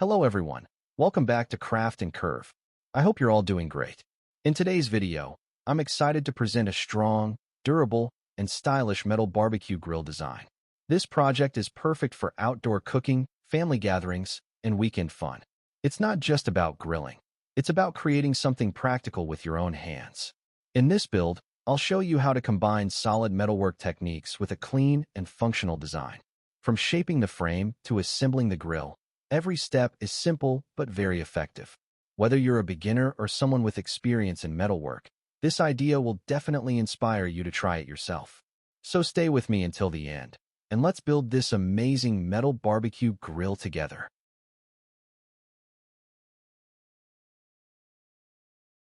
Hello everyone, welcome back to Craft and Curve. I hope you're all doing great. In today's video, I'm excited to present a strong, durable, and stylish metal barbecue grill design. This project is perfect for outdoor cooking, family gatherings, and weekend fun. It's not just about grilling. It's about creating something practical with your own hands. In this build, I'll show you how to combine solid metalwork techniques with a clean and functional design. From shaping the frame to assembling the grill, every step is simple but very effective. Whether you're a beginner or someone with experience in metalwork, this idea will definitely inspire you to try it yourself. So stay with me until the end, and let's build this amazing metal barbecue grill together.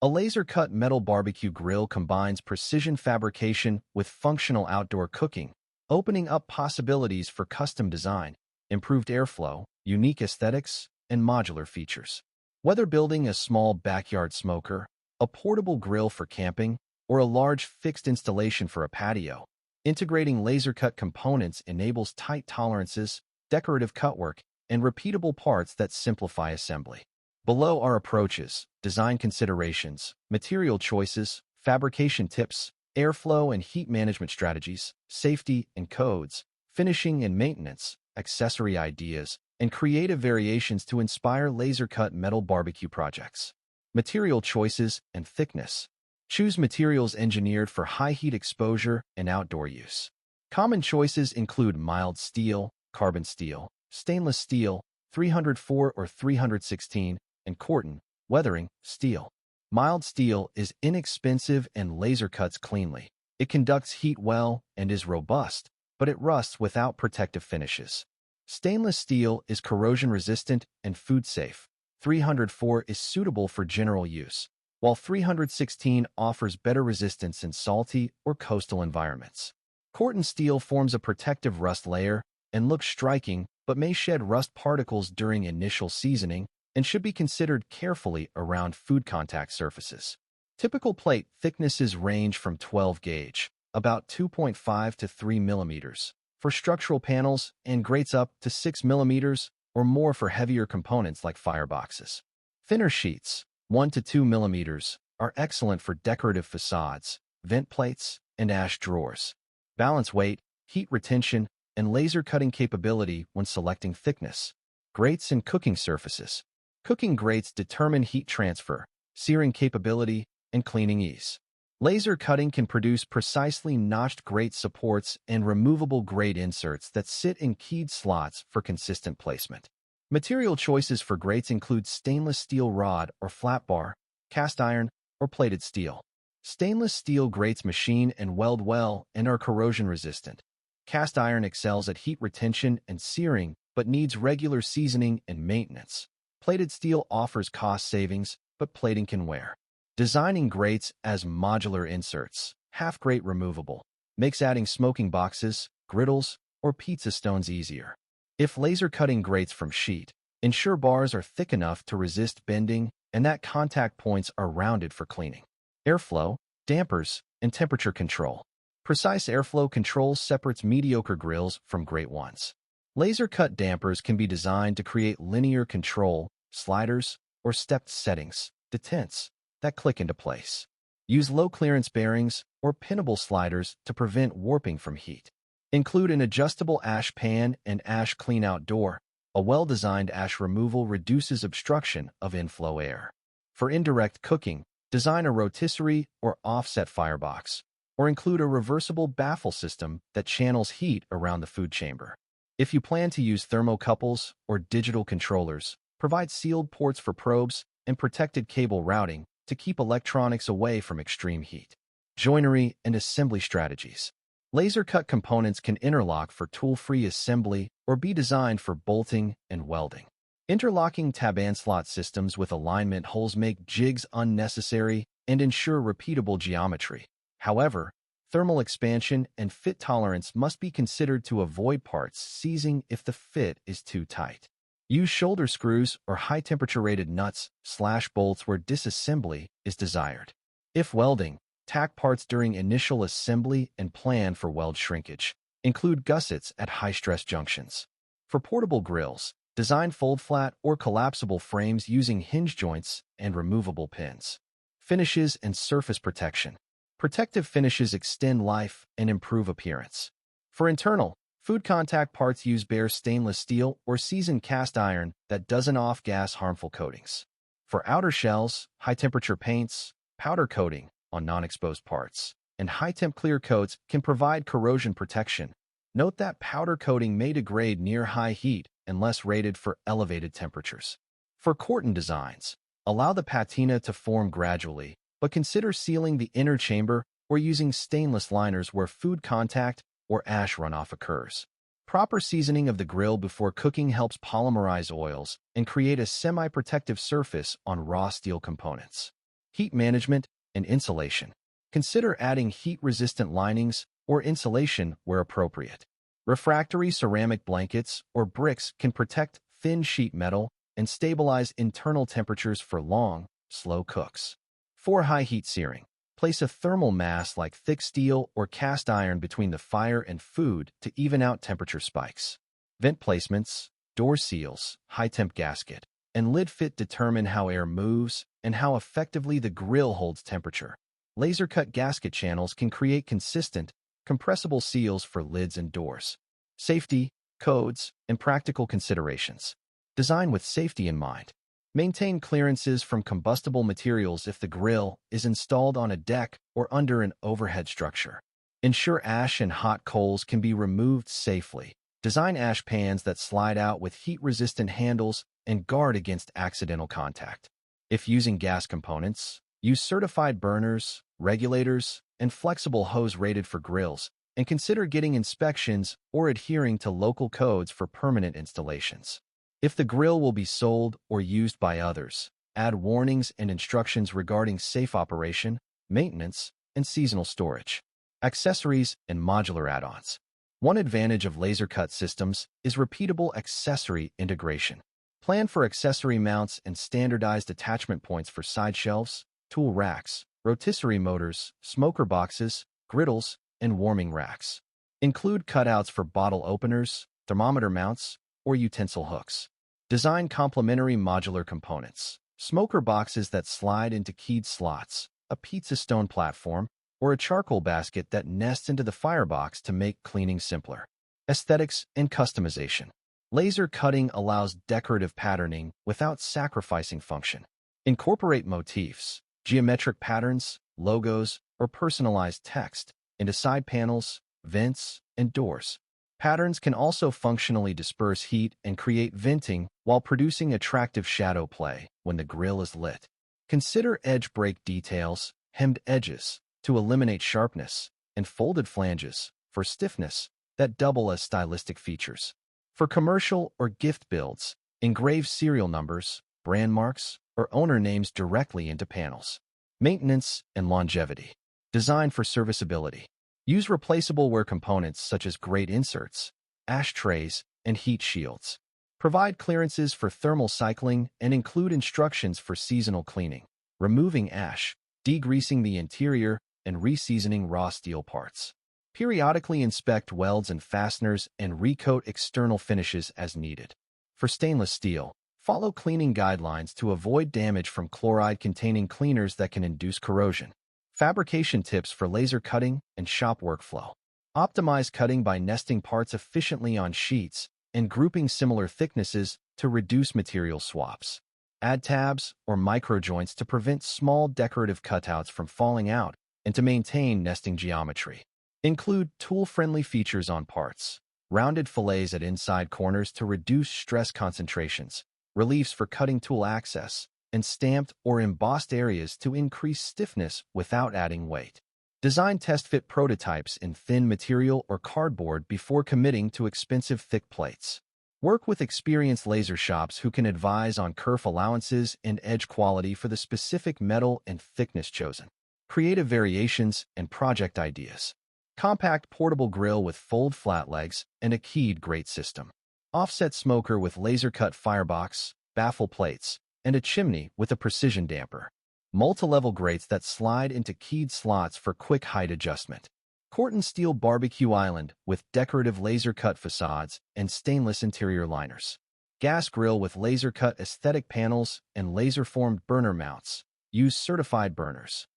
A laser-cut metal barbecue grill combines precision fabrication with functional outdoor cooking, opening up possibilities for custom design, improved airflow, unique aesthetics, and modular features. Whether building a small backyard smoker, a portable grill for camping, or a large fixed installation for a patio, integrating laser-cut components enables tight tolerances, decorative cutwork, and repeatable parts that simplify assembly. Below are approaches, design considerations, material choices, fabrication tips, airflow and heat management strategies, safety and codes, finishing and maintenance, accessory ideas, and creative variations to inspire laser-cut metal barbecue projects. Material choices and thickness. Choose materials engineered for high heat exposure and outdoor use. Common choices include mild steel, carbon steel, stainless steel, 304 or 316, and Corten, weathering, steel. Mild steel is inexpensive and laser cuts cleanly. It conducts heat well and is robust, but it rusts without protective finishes. Stainless steel is corrosion-resistant and food-safe. 304 is suitable for general use, while 316 offers better resistance in salty or coastal environments. Corten steel forms a protective rust layer and looks striking but may shed rust particles during initial seasoning and should be considered carefully around food contact surfaces. Typical plate thicknesses range from 12 gauge, about 2.5 to 3 millimeters, for structural panels and grates up to 6 millimeters or more for heavier components like fireboxes. Thinner sheets, 1 to 2 millimeters, are excellent for decorative facades, vent plates, and ash drawers. Balance weight, heat retention, and laser cutting capability when selecting thickness. Grates and cooking surfaces. Cooking grates determine heat transfer, searing capability, and cleaning ease. Laser cutting can produce precisely notched grate supports and removable grate inserts that sit in keyed slots for consistent placement. Material choices for grates include stainless steel rod or flat bar, cast iron, or plated steel. Stainless steel grates machine and weld well and are corrosion resistant. Cast iron excels at heat retention and searing but needs regular seasoning and maintenance. Plated steel offers cost savings, but plating can wear. Designing grates as modular inserts, half grate removable, makes adding smoking boxes, griddles, or pizza stones easier. If laser cutting grates from sheet, ensure bars are thick enough to resist bending and that contact points are rounded for cleaning. Airflow, dampers, and temperature control. Precise airflow control separates mediocre grills from great ones. Laser cut dampers can be designed to create linear control, sliders, or stepped settings, detents, that click into place. Use low-clearance bearings or pinnable sliders to prevent warping from heat. Include an adjustable ash pan and ash clean-out door. A well-designed ash removal reduces obstruction of inflow air. For indirect cooking, design a rotisserie or offset firebox, or include a reversible baffle system that channels heat around the food chamber. If you plan to use thermocouples or digital controllers, provide sealed ports for probes and protected cable routing to keep electronics away from extreme heat. Joinery and assembly strategies. Laser-cut components can interlock for tool-free assembly or be designed for bolting and welding. Interlocking tab-and slot systems with alignment holes make jigs unnecessary and ensure repeatable geometry. However, thermal expansion and fit tolerance must be considered to avoid parts seizing if the fit is too tight. Use shoulder screws or high-temperature rated nuts/bolts where disassembly is desired. If welding, tack parts during initial assembly and plan for weld shrinkage. Include gussets at high-stress junctions. For portable grills, Design fold-flat or collapsible frames using hinge joints and removable pins. Finishes and surface protection. Protective finishes extend life and improve appearance. For internal, food contact parts use bare stainless steel or seasoned cast iron that doesn't off-gas harmful coatings. For outer shells, high-temperature paints, powder coating on non-exposed parts, and high-temp clear coats can provide corrosion protection. Note that powder coating may degrade near high heat unless rated for elevated temperatures. For corten designs, allow the patina to form gradually, but consider sealing the inner chamber or using stainless liners where food contact or ash runoff occurs. Proper seasoning of the grill before cooking helps polymerize oils and create a semi-protective surface on raw steel components. Heat management and insulation. Consider adding heat-resistant linings or insulation where appropriate. Refractory ceramic blankets or bricks can protect thin sheet metal and stabilize internal temperatures for long, slow cooks. For high heat searing, place a thermal mass like thick steel or cast iron between the fire and food to even out temperature spikes. Vent placements, door seals, high-temp gasket, and lid fit determine how air moves and how effectively the grill holds temperature. Laser-cut gasket channels can create consistent, compressible seals for lids and doors. Safety, codes, and practical considerations. Design with safety in mind. Maintain clearances from combustible materials if the grill is installed on a deck or under an overhead structure. Ensure ash and hot coals can be removed safely. Design ash pans that slide out with heat-resistant handles and guard against accidental contact. If using gas components, use certified burners, regulators, and flexible hose rated for grills, and consider getting inspections or adhering to local codes for permanent installations. If the grill will be sold or used by others, add warnings and instructions regarding safe operation, maintenance, and seasonal storage. Accessories and modular add-ons. One advantage of laser-cut systems is repeatable accessory integration. Plan for accessory mounts and standardized attachment points for side shelves, tool racks, rotisserie motors, smoker boxes, griddles, and warming racks. Include cutouts for bottle openers, thermometer mounts, or utensil hooks. Design complementary modular components. Smoker boxes that slide into keyed slots, a pizza stone platform, or a charcoal basket that nests into the firebox to make cleaning simpler. Aesthetics and customization. Laser cutting allows decorative patterning without sacrificing function. Incorporate motifs, geometric patterns, logos, or personalized text into side panels, vents, and doors. Patterns can also functionally disperse heat and create venting while producing attractive shadow play when the grill is lit. Consider edge break details, hemmed edges, to eliminate sharpness, and folded flanges, for stiffness, that double as stylistic features. For commercial or gift builds, engrave serial numbers, brand marks, or owner names directly into panels. Maintenance and longevity. Design for serviceability. Use replaceable wear components such as grate inserts, ashtrays, and heat shields. Provide clearances for thermal cycling and include instructions for seasonal cleaning, removing ash, degreasing the interior, and reseasoning raw steel parts. Periodically inspect welds and fasteners and recoat external finishes as needed. For stainless steel, follow cleaning guidelines to avoid damage from chloride-containing cleaners that can induce corrosion. Fabrication tips for laser cutting and shop workflow. Optimize cutting by nesting parts efficiently on sheets and grouping similar thicknesses to reduce material swaps. Add tabs or micro joints to prevent small decorative cutouts from falling out and to maintain nesting geometry. Include tool-friendly features on parts, rounded fillets at inside corners to reduce stress concentrations, reliefs for cutting tool access, and stamped or embossed areas to increase stiffness without adding weight. Design test-fit prototypes in thin material or cardboard before committing to expensive thick plates. Work with experienced laser shops who can advise on kerf allowances and edge quality for the specific metal and thickness chosen. Creative variations and project ideas. Compact portable grill with fold flat legs and a keyed grate system. Offset smoker with laser-cut firebox, baffle plates, and a chimney with a precision damper. Multi-level grates that slide into keyed slots for quick height adjustment. Corten steel barbecue island with decorative laser-cut facades and stainless interior liners. Gas grill with laser-cut aesthetic panels and laser-formed burner mounts. Use certified burners.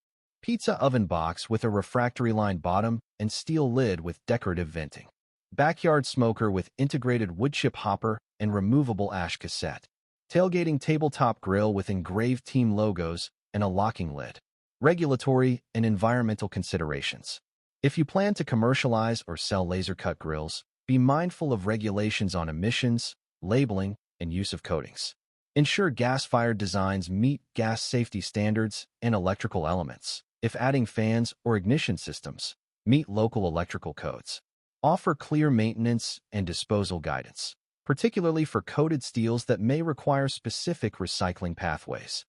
Pizza oven box with a refractory-lined bottom and steel lid with decorative venting. Backyard smoker with integrated woodchip hopper and removable ash cassette. Tailgating tabletop grill with engraved team logos and a locking lid. Regulatory and environmental considerations. If you plan to commercialize or sell laser-cut grills, be mindful of regulations on emissions, labeling, and use of coatings. Ensure gas-fired designs meet gas safety standards and electrical elements. If adding fans or ignition systems, meet local electrical codes. Offer clear maintenance and disposal guidance, particularly for coated steels that may require specific recycling pathways.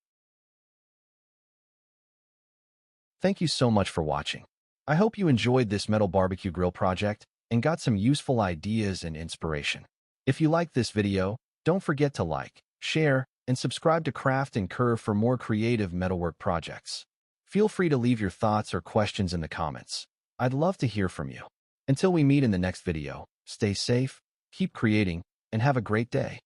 Thank you so much for watching. I hope you enjoyed this metal barbecue grill project and got some useful ideas and inspiration. If you liked this video, don't forget to like, share, and subscribe to Craft and Curve for more creative metalwork projects. Feel free to leave your thoughts or questions in the comments. I'd love to hear from you. Until we meet in the next video, stay safe, keep creating, and have a great day.